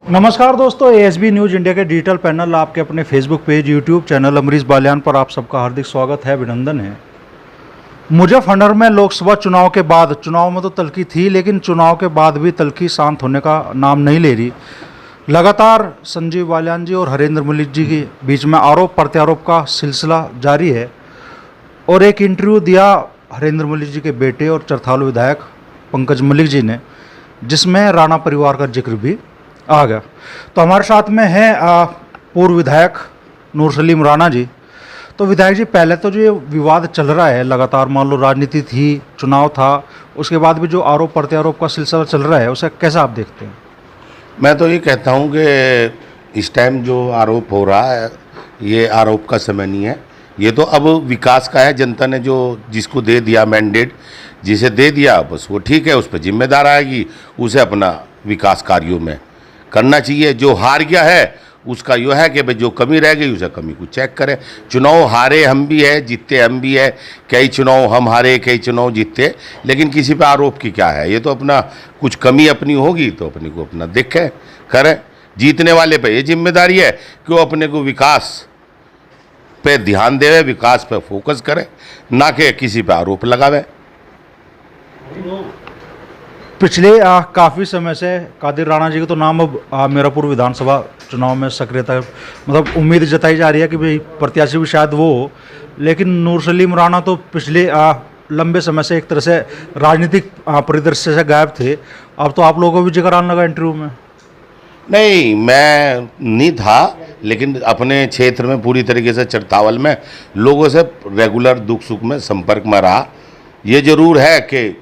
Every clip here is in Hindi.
नमस्कार दोस्तों, एएसबी न्यूज़ इंडिया के डिजिटल पैनल आपके अपने Facebook page, YouTube channel Amrish Baliyan पर आप सबका हार्दिक स्वागत है, अभिनंदन है। मुजफ्फरनगर में लोकसभा चुनाव के बाद, चुनाव में तो तल्खी थी लेकिन चुनाव के बाद भी तल्खी शांत होने का नाम नहीं ले रही। लगातार संजीव बालियान जी और हरेंद्र मलिक जी के बीच में आरोप प्रत्यारोप का सिलसिला जारी है और एक इंटरव्यू दिया हरेंद्र मलिक जी के बेटे और चरथाल विधायक पंकज मलिक जी ने, जिसमें राणा परिवार का जिक्र भी आ गया। तो हमारे साथ में है पूर्व विधायक नूर सलीम राणा जी। तो विधायक जी, पहले तो जो ये विवाद चल रहा है लगातार, मान लो राजनीति थी, चुनाव था, उसके बाद भी जो आरोप प्रत्यारोप का सिलसिला चल रहा है, उसे कैसा आप देखते हैं? मैं तो ये कहता हूँ कि इस टाइम जो आरोप हो रहा है, ये आरोप का समय नहीं है। ये तो अब विकास का है। जनता ने जो जिसको दे दिया मैंडेट, जिसे दे दिया, बस वो ठीक है, उस पर जिम्मेदार आएगी, उसे अपना विकास कार्यों में करना चाहिए। जो हार गया है उसका यो है कि भाई जो कमी रह गई उसे कमी को चेक करें। चुनाव हारे हम भी है, जीते हम भी है। कई चुनाव हम हारे, कई चुनाव जीते, लेकिन किसी पे आरोप की क्या है। ये तो अपना कुछ कमी अपनी होगी तो अपने को अपना देखें, करें। जीतने वाले पे ये जिम्मेदारी है कि वो अपने को विकास पे ध्यान देवे, विकास पे फोकस करे, ना कि किसी पे आरोप लगावे। पिछले काफ़ी समय से कादिर राणा जी का तो नाम अब मीरापुर विधानसभा चुनाव में सक्रियता, मतलब उम्मीद जताई जा रही है कि भाई प्रत्याशी भी शायद वो हो, लेकिन नूर सलीम राणा तो पिछले लंबे समय से एक तरह से राजनीतिक परिदृश्य से गायब थे। अब तो आप लोगों को भी जिक्र आने लगा इंटरव्यू में। नहीं, मैं नहीं था, लेकिन अपने क्षेत्र में पूरी तरीके से चरथावल में लोगों से रेगुलर दुख सुख में संपर्क में रहा। ये जरूर है कि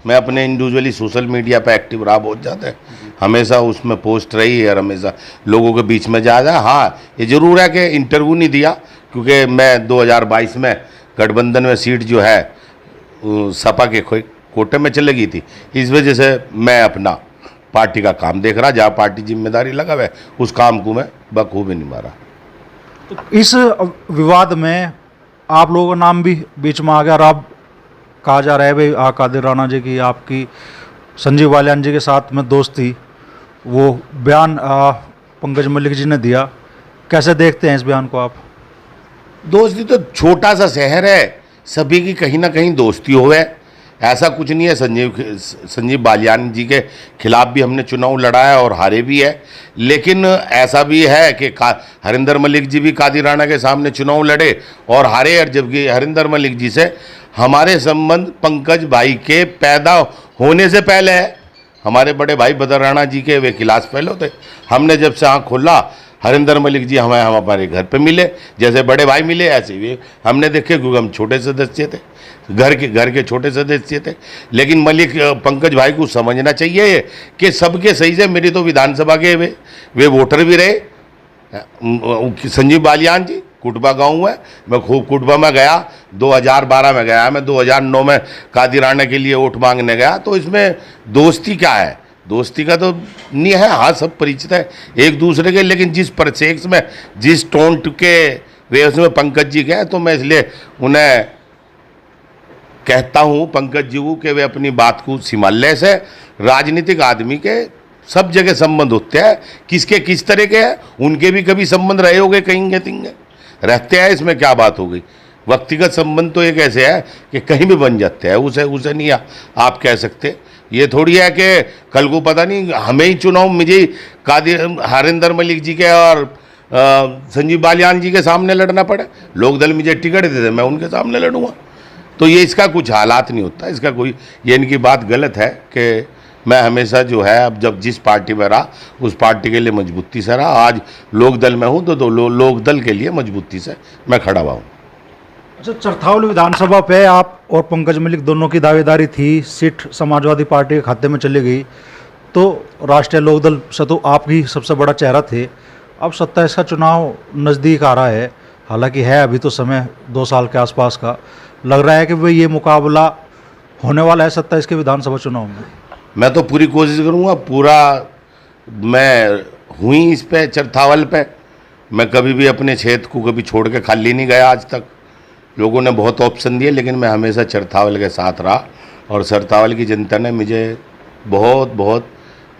मैं अपने इंडिविजुअली सोशल मीडिया पे एक्टिव रहा बहुत ज़्यादा, हमेशा उसमें पोस्ट रही और हमेशा लोगों के बीच में जा। हाँ, ये जरूर है कि इंटरव्यू नहीं दिया, क्योंकि मैं 2022 में गठबंधन में सीट जो है सपा के कोटे में चले गई थी। इस वजह से मैं अपना पार्टी का काम देख रहा, जहाँ पार्टी जिम्मेदारी लगा हुआ है उस काम को मैं बखूबी निभा। तो इस विवाद में आप लोगों का नाम भी बीच में आ गया और आप कहा जा रहा है भाई कादिर राणा जी की, आपकी संजीव बालियान जी के साथ में दोस्ती, वो बयान पंकज मलिक जी ने दिया। कैसे देखते हैं इस बयान को आप? दोस्ती तो छोटा सा शहर है, सभी की कहीं ना कहीं दोस्ती हो है, ऐसा कुछ नहीं है। संजीव बालियान जी के खिलाफ भी हमने चुनाव लड़ा है और हारे भी है, लेकिन ऐसा भी है कि हरिंदर मलिक जी भी कादिर राणा के सामने चुनाव लड़े और हारे। और जबकि हरिंदर मलिक जी से हमारे संबंध पंकज भाई के पैदा होने से पहले है। हमारे बड़े भाई बदर राणा जी के वे क्लास फेलो थे। हमने जब से आँख खोला, हरिंदर मलिक जी हम हमारे घर पे मिले, जैसे बड़े भाई मिले ऐसे भी हमने देखे, क्योंकि हम छोटे सदस्य थे, घर के छोटे सदस्य थे। लेकिन मलिक पंकज भाई को समझना चाहिए कि सबके सही से, मेरी तो विधानसभा के वे वोटर भी रहे। संजीव बालियान जी कुटबा गांव है, मैं खूब कुटबा में गया, 2012 में गया, मैं 2009 में कादिर राणा के लिए वोट मांगने गया। तो इसमें दोस्ती क्या है? दोस्ती का तो नहीं है। हाँ, सब परिचित है एक दूसरे के, लेकिन जिस परिप्रेक्ष्य में, जिस टोन के वे उसमें पंकज जी गए, तो मैं इसलिए उन्हें कहता हूँ, पंकज जी को, कि वे अपनी बात को संभालने से। राजनीतिक आदमी के सब जगह संबंध होते हैं, किसके किस तरह के हैं, उनके भी कभी संबंध रहे होंगे, कहीं तिंगे रहते हैं, इसमें क्या बात हो गई। व्यक्तिगत संबंध तो एक ऐसे है कि कहीं भी बन जाते हैं, उसे नहीं आप कह सकते। ये थोड़ी है कि कल को पता नहीं हमें ही चुनाव, मुझे कादिर हरिंदर मलिक जी के और संजीव बालियान जी के सामने लड़ना पड़े। लोकदल मुझे टिकट दे दे, मैं उनके सामने लड़ूंगा। तो ये इसका कुछ हालात नहीं होता, इसका कोई, ये इनकी बात गलत है कि मैं हमेशा जो है, अब जब जिस पार्टी में रहा उस पार्टी के लिए मजबूती से रहा। आज लोकदल में हूँ तो लोकदल के लिए मजबूती से मैं खड़ा हुआ हूँ। अच्छा, चरथावल विधानसभा पे आप और पंकज मलिक दोनों की दावेदारी थी, सीट समाजवादी पार्टी के खाते में चली गई, तो राष्ट्रीय लोकदल से तो आप ही सबसे बड़ा चेहरा थे। अब 27 का चुनाव नज़दीक आ रहा है, हालांकि है अभी तो समय 2 साल के आसपास का। लग रहा है कि भाई ये मुकाबला होने वाला है 27 के विधानसभा चुनाव में। मैं तो पूरी कोशिश करूँगा, पूरा मैं हुई इस पे चरथावल पे। मैं कभी भी अपने क्षेत्र को कभी छोड़ के खाली नहीं गया आज तक। लोगों ने बहुत ऑप्शन दिए, लेकिन मैं हमेशा चरथावल के साथ रहा और चरथावल की जनता ने मुझे बहुत बहुत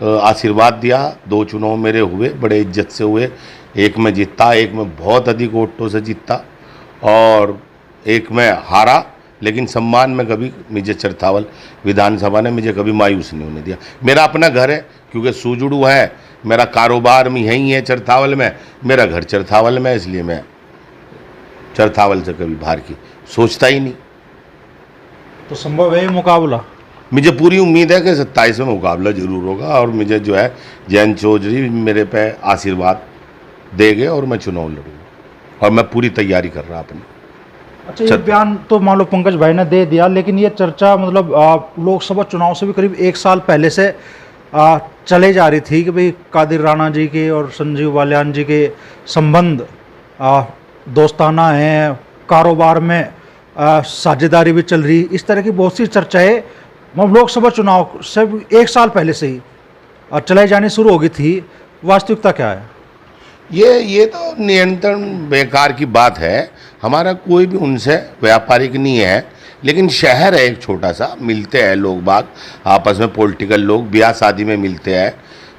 आशीर्वाद दिया। 2 चुनाव मेरे हुए, बड़े इज्जत से हुए। एक में जीता, एक में बहुत अधिक वोटों से जीता और एक में हारा, लेकिन सम्मान में कभी मुझे चरथावल विधानसभा ने मुझे कभी मायूस नहीं होने दिया। मेरा अपना घर है, क्योंकि सुजुड़ू है, मेरा कारोबार में यहीं है चरथावल में, मेरा घर चरथावल में, इसलिए मैं चरथावल से कभी बाहर की सोचता ही नहीं। तो संभव है ये मुकाबला? मुझे पूरी उम्मीद है कि 27 में मुकाबला जरूर होगा और मुझे जो है जयंत चौधरी मेरे पे आशीर्वाद देंगे और मैं चुनाव लड़ूंगा और मैं पूरी तैयारी कर रहा अपनी। अच्छा, ये बयान तो मान लो पंकज भाई ने दे दिया, लेकिन ये चर्चा मतलब लोकसभा चुनाव से भी करीब 1 साल पहले से चले जा रही थी कि भाई कादिर राणा जी के और संजीव बालियान जी के संबंध दोस्ताना हैं, कारोबार में साझेदारी भी चल रही, इस तरह की बहुत सी चर्चाएं मतलब लोकसभा चुनाव से 1 साल पहले से ही चलाई जानी शुरू हो गई थी। वास्तविकता क्या है? ये तो नियंत्रण बेकार की बात है। हमारा कोई भी उनसे व्यापारिक नहीं है, लेकिन शहर है एक छोटा सा, मिलते हैं लोग बाग आपस में, पॉलिटिकल लोग ब्याह शादी में मिलते हैं।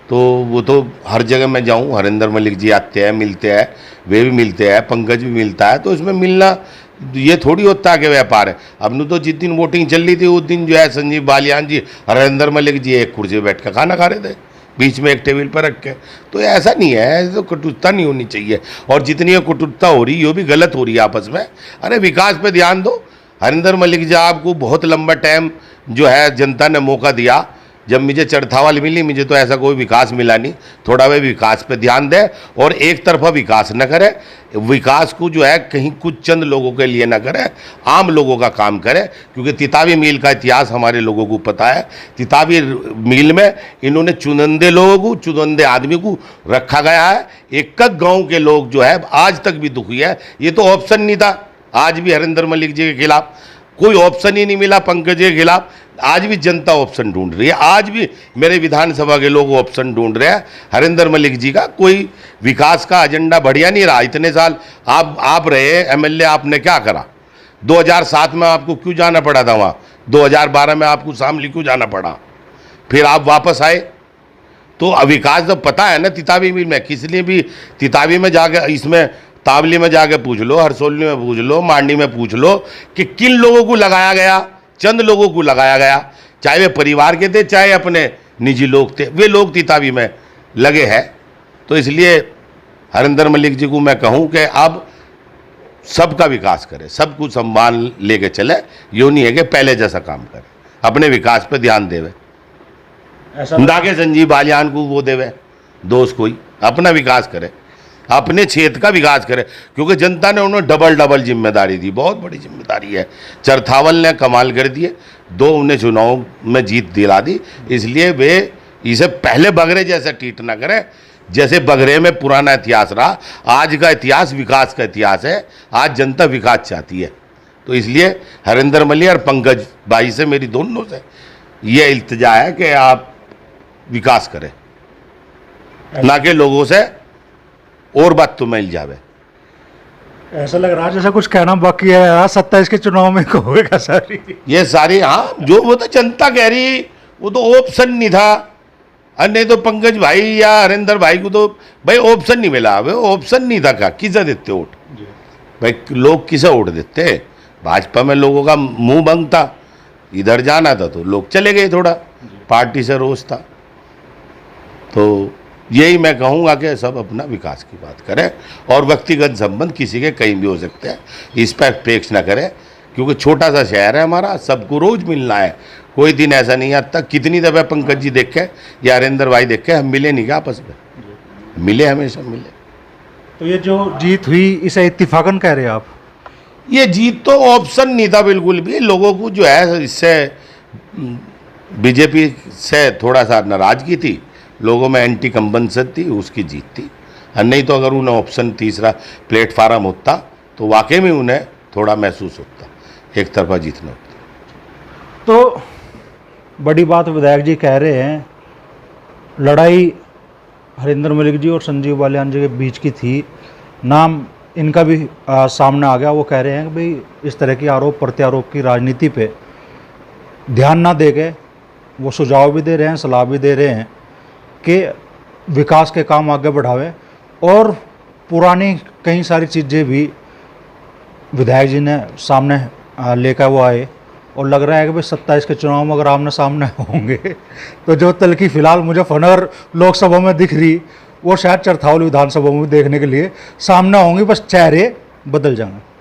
तो वो तो हर जगह मैं जाऊं, हरिंदर मलिक जी आते हैं, मिलते हैं, वे भी मिलते हैं, पंकज भी मिलता है, तो इसमें मिलना ये थोड़ी होता है कि व्यापार है। अब न तो जिस दिन वोटिंग चल रही थी उस दिन जो है संजीव बालियान जी, हरिंदर मलिक जी एक कुर्सी पर बैठ कर खाना खा रहे थे, बीच में एक टेबल पर रख के। तो ऐसा नहीं है, ऐसे तो कटुता नहीं होनी चाहिए। और जितनी ये कटुता हो रही है ये भी गलत हो रही है आपस में। अरे विकास पे ध्यान दो। हरिंदर मलिक जी आपको बहुत लंबा टाइम जो है जनता ने मौका दिया, जब मुझे चरथावल मिली मुझे तो ऐसा कोई विकास मिला नहीं। थोड़ा वे विकास पे ध्यान दे और एक तरफा विकास न करे। विकास को जो है कहीं कुछ चंद लोगों के लिए न करे, आम लोगों का काम करे। क्योंकि तितावी मील का इतिहास हमारे लोगों को पता है। तितावी मील में इन्होंने चुनिंदे लोगों को, चुनिंदे आदमी को रखा गया है। एक गाँव के लोग जो है आज तक भी दुखी है। ये तो ऑप्शन नहीं था। आज भी हरिंदर मलिक जी के खिलाफ कोई ऑप्शन ही नहीं मिला, पंकज के खिलाफ आज भी जनता ऑप्शन ढूंढ रही है। आज भी मेरे विधानसभा के लोग ऑप्शन ढूंढ रहे हैं। हरिंदर मलिक जी का कोई विकास का एजेंडा बढ़िया नहीं रहा। इतने साल आप रहे एमएलए, आपने क्या करा? 2007 में आपको क्यों जाना पड़ा था वहाँ? 2012 में आपको शामली क्यों जाना पड़ा? फिर आप वापस आए। तो विकास तो पता है ना तितावी में, किस लिए भी तितावी में जाके, इसमें तावली में जाके पूछ लो, हरसोली में पूछ लो, मांडी में पूछ लो कि किन लोगों को लगाया गया। चंद लोगों को लगाया गया, चाहे वे परिवार के थे चाहे अपने निजी लोग थे, वे लोग तितावी में लगे हैं। तो इसलिए हरिंदर मलिक जी को मैं कहूं कि अब सबका विकास करे, सब कुछ सम्मान लेके चले। यूँ नहीं है कि पहले जैसा काम करे, अपने विकास पे ध्यान देवे, ना कि संजीव बालियान को वो देवे दोस्त। कोई अपना विकास करे, अपने क्षेत्र का विकास करे, क्योंकि जनता ने उन्हें डबल जिम्मेदारी दी। बहुत बड़ी जिम्मेदारी है। चरथावल ने कमाल कर दिए, 2 उन्हें चुनाव में जीत दिला दी। इसलिए वे इसे पहले बगरे जैसा ट्रीट ना करें, जैसे बगरे में पुराना इतिहास रहा। आज का इतिहास विकास का इतिहास है। आज जनता विकास चाहती है। तो इसलिए हरिंदर मलिक और पंकज भाई से, मेरी दोनों से ये इल्तिजा है कि आप विकास करें, ना कि लोगों से और बात तो मिल जावे। ऐसा लग रहा है जैसा कुछ कहना बाकी है यार, 27 के चुनाव में होगा सारी ये सारी, हाँ जो वो तो जनता कह रही, वो तो ऑप्शन नहीं था। और नहीं तो पंकज भाई या हरिंदर भाई को तो भाई ऑप्शन नहीं मिला। वे ऑप्शन नहीं था, क्या किसे देते वोट भाई? लोग किसे वोट देते? भाजपा में लोगों का मुंह बंद था, इधर जाना था तो लोग चले गए, थोड़ा पार्टी से रोष था। तो यही मैं कहूँगा कि सब अपना विकास की बात करें और व्यक्तिगत संबंध किसी के कहीं भी हो सकते हैं, इस पर अपेक्षा न करें। क्योंकि छोटा सा शहर है हमारा, सबको रोज़ मिलना है। कोई दिन ऐसा नहीं आता। कितनी दफ़े पंकज जी देखे या हरिंदर भाई देखे, हम मिले नहीं क्या आपस में? मिले, हमेशा मिले। तो ये जो जीत हुई इसे इत्तेफाकन कह रहे हैं आप? ये जीत तो ऑप्शन नहीं था बिल्कुल भी। लोगों को जो है इससे बीजेपी से थोड़ा सा नाराजगी थी, लोगों में एंटी कंबंसन थी, उसकी जीत थी। और नहीं तो अगर उन्हें ऑप्शन तीसरा प्लेटफार्म होता तो वाकई में उन्हें थोड़ा महसूस होता, एक तरफा जीतना होता। तो बड़ी बात विधायक जी कह रहे हैं, लड़ाई हरिंदर मलिक जी और संजीव बालियान जी के बीच की थी, नाम इनका भी सामने आ गया। वो कह रहे हैं कि भाई इस तरह की आरोप प्रत्यारोप की राजनीति पे ध्यान ना दे के वो सुझाव भी दे रहे हैं, सलाह भी दे रहे हैं के विकास के काम आगे बढ़ावे और पुरानी कई सारी चीज़ें भी विधायक जी ने सामने लेकर वो आए। और लग रहा है कि भाई 27 के चुनाव में अगर आमने सामने होंगे तो जो तलखी फिलहाल मुजफ्फरनगर लोकसभा में दिख रही वो शायद चरथावल विधानसभा में देखने के लिए सामने होंगी, बस चेहरे बदल जाएंगे।